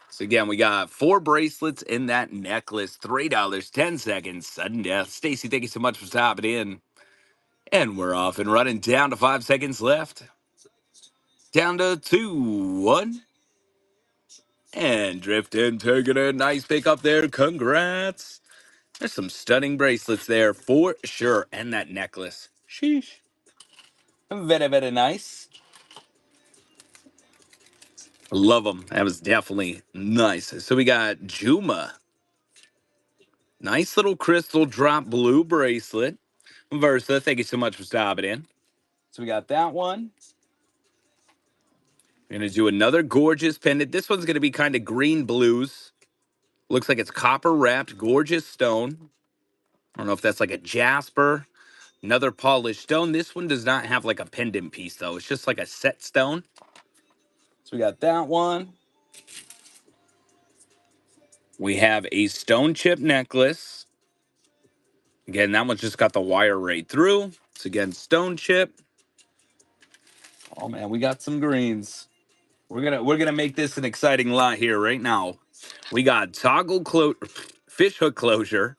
So again, we got 4 bracelets in that necklace. $3, 10 seconds, sudden death. Stacy, thank you so much for stopping in. And we're off and running, down to 5 seconds left. Down to 2, 1. And drifting, taking a nice pick up there. Congrats. There's some stunning bracelets there for sure. And that necklace. Sheesh. Very, very nice. Love them. That was definitely nice. So we got Juma. Nice little crystal drop blue bracelet. Versa, thank you so much for stopping in. So we got that one. We're going to do another gorgeous pendant. This one's going to be kind of green blues. Looks like it's copper wrapped, gorgeous stone. I don't know if that's like a jasper. Another polished stone. This one does not have like a pendant piece though. It's just like a set stone. So we got that one. We have a stone chip necklace. Again, that one's just got the wire right through. It's again stone chip. Oh man, we got some greens. We're gonna make this an exciting lot here right now. We got fish hook closure.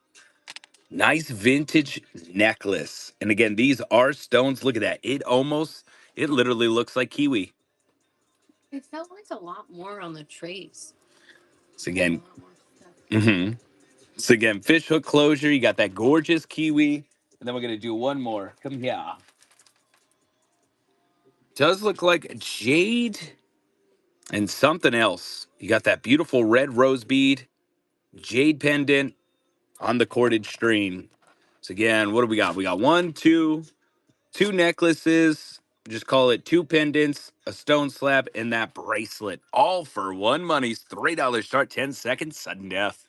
Nice vintage necklace. And again, these are stones. Look at that. It literally looks like kiwi. It felt like a lot more on the trays. So again, so again, fish hook closure. You got that gorgeous kiwi. And then we're gonna do one more. Come here. Does look like jade and something else. You got that beautiful red rose bead, jade pendant on the corded string. So again, what do we got? We got two necklaces. Just call it 2 pendants, a stone slab, and that bracelet. All for one money's $3. Start 10 seconds, sudden death.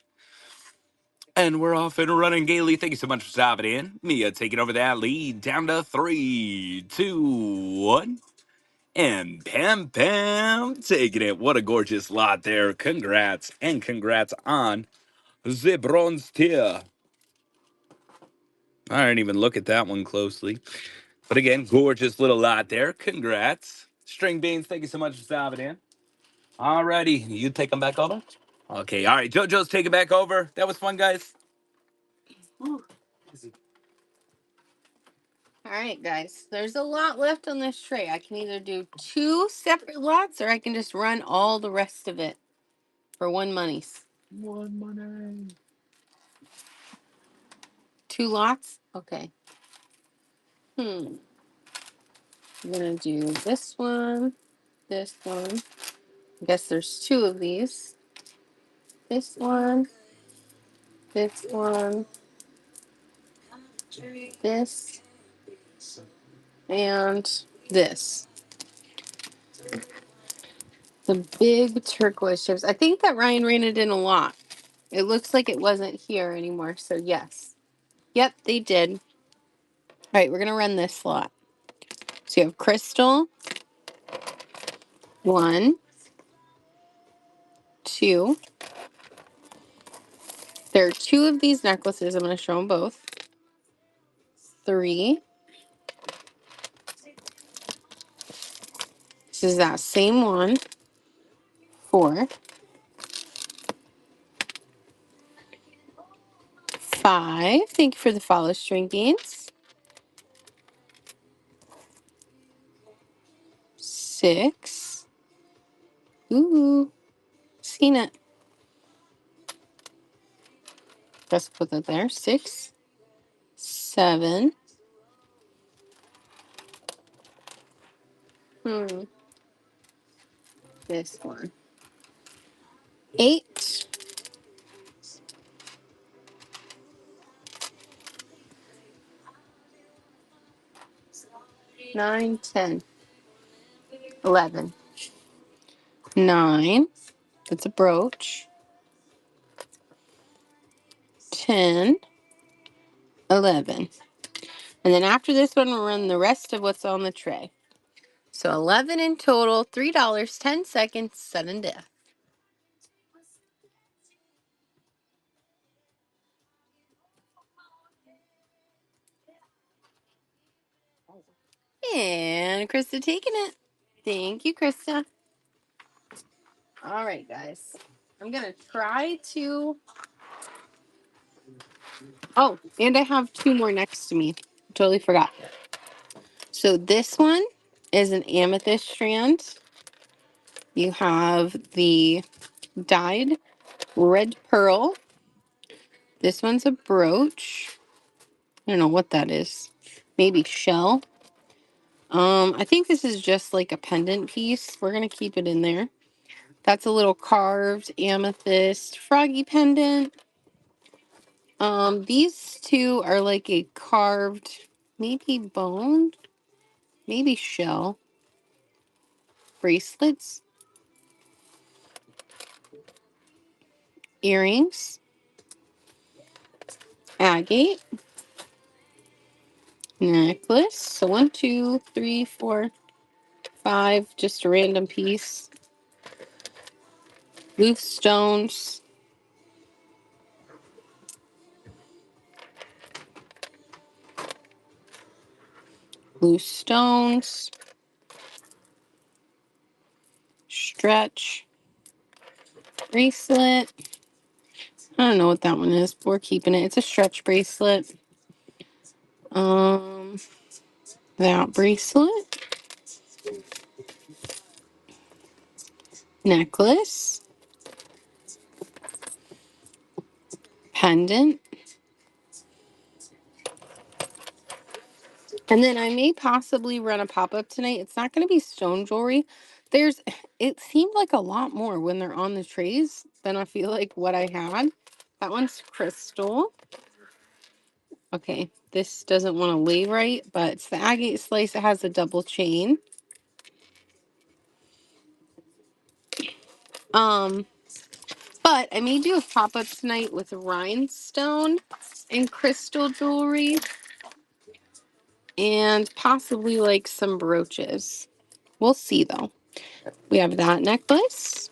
And we're off and running gaily. Thank you so much for stopping in. Mia taking over that lead, down to 3, 2, 1. And Pam Pam taking it. What a gorgeous lot there. Congrats. And congrats on the bronze tier. I didn't even look at that one closely. But again, gorgeous little lot there. Congrats. String Beans, thank you so much for stopping in. Alrighty, you take them back over? Okay, all right. JoJo's taking back over. That was fun, guys. Whew. All right, guys. There's a lot left on this tray. I can either do 2 separate lots or I can just run all the rest of it for one monies. 1 money. 2 lots? Okay. I'm gonna do this one, this one. I guess there's 2 of these. This one, this one, this, and this. The big turquoise chips. I think that Ryan ran it in a lot. It looks like it wasn't here anymore, so yes. Yep, they did. All right, we're going to run this lot. So you have crystal. 1, 2. There are 2 of these necklaces. I'm going to show them both. 3. This is that same one. 4. 5. Thank you for the follow, String Beans. 6. Ooh, seen it. Just put that there. 6, 7. This one. 8. 9, 10, 11. 9. That's a brooch. 10, 11. And then after this one, we'll run the rest of what's on the tray. So 11 in total, $3, 10 seconds, sudden death. And Krista taking it. Thank you, Krista. All right, guys. I'm going to try to... Oh, and I have 2 more next to me. Totally forgot. So this one is an amethyst strand. You have the dyed red pearl. This one's a brooch. I don't know what that is. Maybe shell. I think this is just like a pendant piece. We're going to keep it in there. That's a little carved amethyst froggy pendant. These 2 are like a carved, maybe bone, maybe shell bracelets, earrings, agate, necklace. So 1, 2, 3, 4, 5, just a random piece. Loose stones. Loose stones. Stretch. Bracelet. I don't know what that one is, but we're keeping it. It's a stretch bracelet. That bracelet. Necklace. Pendant. And then I may possibly run a pop-up tonight. It's not going to be stone jewelry. It seemed like a lot more when they're on the trays than I feel like what I had. That one's crystal. Okay, this doesn't want to lay right, but it's the agate slice. It has a double chain. But I may do a pop-up tonight with rhinestone and crystal jewelry. And possibly like some brooches. We'll see though. We have that necklace.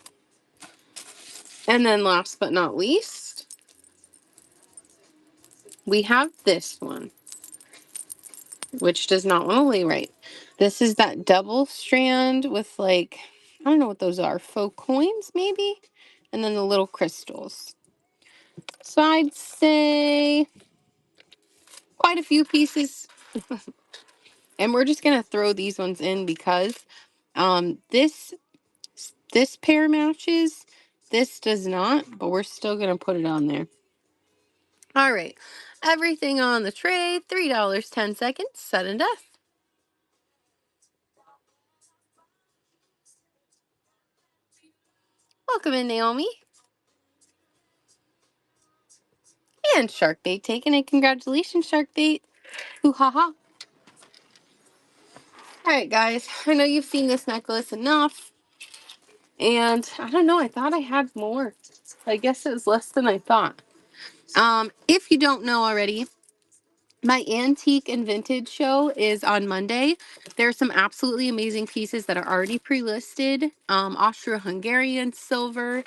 And then last but not least, we have this one, which does not want to lay right. This is that double strand with like, I don't know what those are, faux coins maybe? And then the little crystals. So I'd say quite a few pieces. And we're just going to throw these ones in because this pair matches. This does not, but we're still going to put it on there. All right. Everything on the tray, $3, 10 seconds, sudden death. Welcome in, Naomi. And Sharkbait taking it. Congratulations, Sharkbait. Ooh, ha ha. All right, guys. I know you've seen this necklace enough. And I don't know. I thought I had more. I guess it was less than I thought. If you don't know already, my antique and vintage show is on Monday. There are some absolutely amazing pieces that are already pre-listed. Austro-Hungarian silver.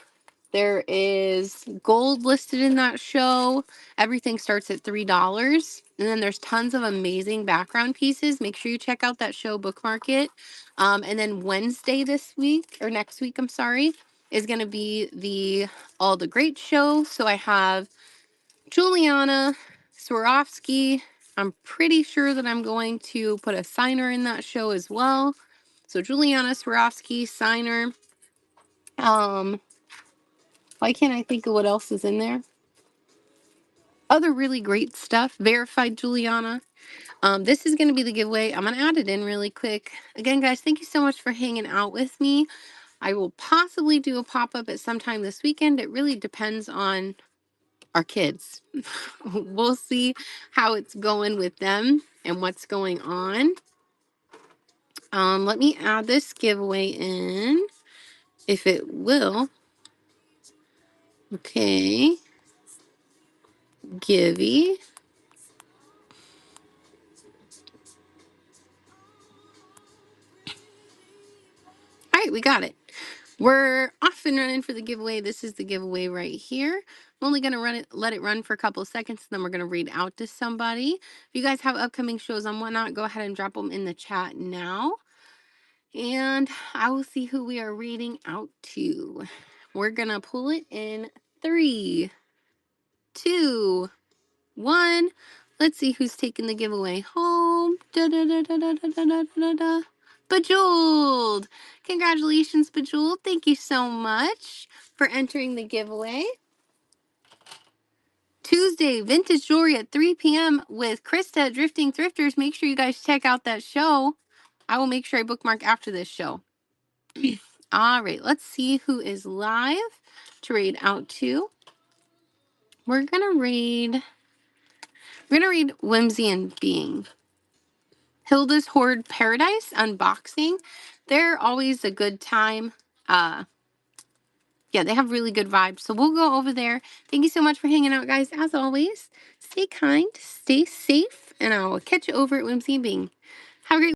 There is gold listed in that show. Everything starts at $3. And then there's tons of amazing background pieces. Make sure you check out that show, bookmark it. And then Wednesday this week, or next week, I'm sorry, is going to be the All the Great show. So I have Juliana Swarovski. I'm pretty sure that I'm going to put a signer in that show as well. So Juliana Swarovski, signer. Why can't I think of what else is in there? Other really great stuff. Verified Juliana. This is going to be the giveaway. I'm going to add it in really quick. Again, guys, thank you so much for hanging out with me. I will possibly do a pop-up at some time this weekend. It really depends on our kids. We'll see how it's going with them and what's going on. Let me add this giveaway in, if it will. Okay. Givey. All right, we got it. We're off and running for the giveaway. This is the giveaway right here. I'm only going to let it run for a couple of seconds, then we're going to read out to somebody. If you guys have upcoming shows on Whatnot, go ahead and drop them in the chat now. And I will see who we are reading out to. We're going to pull it in 3, 2, 1. Let's see who's taking the giveaway home. Da, da, da, da, da, da, da, da, da, da. Bejeweled. Congratulations, Bejeweled. Thank you so much for entering the giveaway. Tuesday, vintage jewelry at 3 p.m. with Krista at Drifting Thrifters. Make sure you guys check out that show. I will make sure I bookmark after this show. All right, let's see who is live to read out to. We're gonna read Whimsy and Being. Hilda's Hoard Paradise unboxing. They're always a good time. Yeah, they have really good vibes. So we'll go over there. Thank you so much for hanging out, guys. As always, stay kind, stay safe, and I will catch you over at Whimsy and Being.